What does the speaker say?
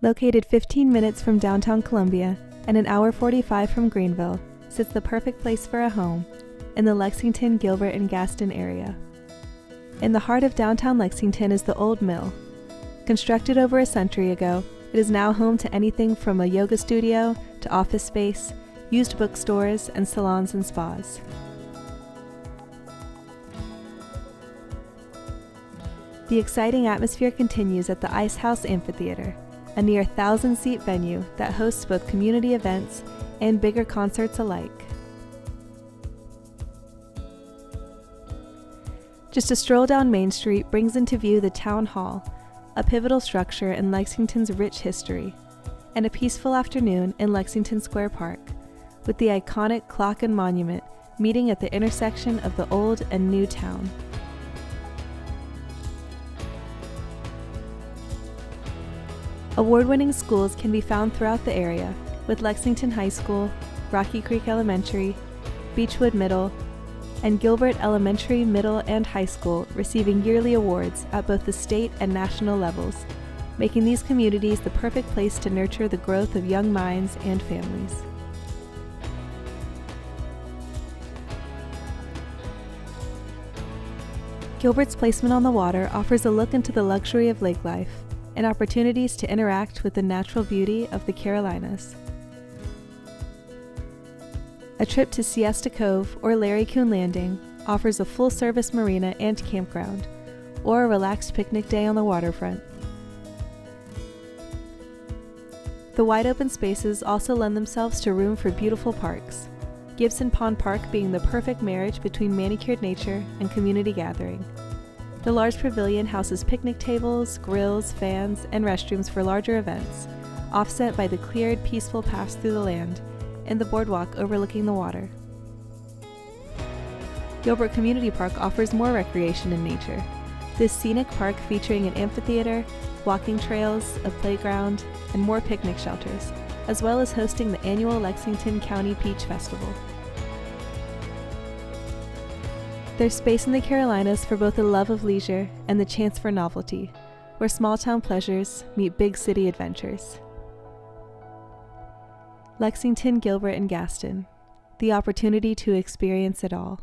Located 15 minutes from downtown Columbia and an hour 45 from Greenville, sits the perfect place for a home in the Lexington, Gilbert, and Gaston area. In the heart of downtown Lexington is the Old Mill. Constructed over a century ago, it is now home to anything from a yoga studio to office space, used bookstores, and salons and spas. The exciting atmosphere continues at the Ice House Amphitheater, a near 1,000-seat venue that hosts both community events and bigger concerts alike. Just a stroll down Main Street brings into view the Town Hall, a pivotal structure in Lexington's rich history, and a peaceful afternoon in Lexington Square Park, with the iconic clock and monument meeting at the intersection of the old and new town. Award-winning schools can be found throughout the area, with Lexington High School, Rocky Creek Elementary, Beechwood Middle, and Gilbert Elementary, Middle, and High School receiving yearly awards at both the state and national levels, making these communities the perfect place to nurture the growth of young minds and families. Gilbert's placement on the water offers a look into the luxury of lake life and opportunities to interact with the natural beauty of the Carolinas. A trip to Siesta Cove or Larry Coon Landing offers a full-service marina and campground, or a relaxed picnic day on the waterfront. The wide-open spaces also lend themselves to room for beautiful parks, Gibson Pond Park being the perfect marriage between manicured nature and community gathering. The large pavilion houses picnic tables, grills, fans, and restrooms for larger events, offset by the cleared, peaceful paths through the land and the boardwalk overlooking the water. Gilbert Community Park offers more recreation in nature. This scenic park featuring an amphitheater, walking trails, a playground, and more picnic shelters, as well as hosting the annual Lexington County Peach Festival. There's space in the Carolinas for both the love of leisure and the chance for novelty, where small-town pleasures meet big city adventures. Lexington, Gilbert, and Gaston, the opportunity to experience it all.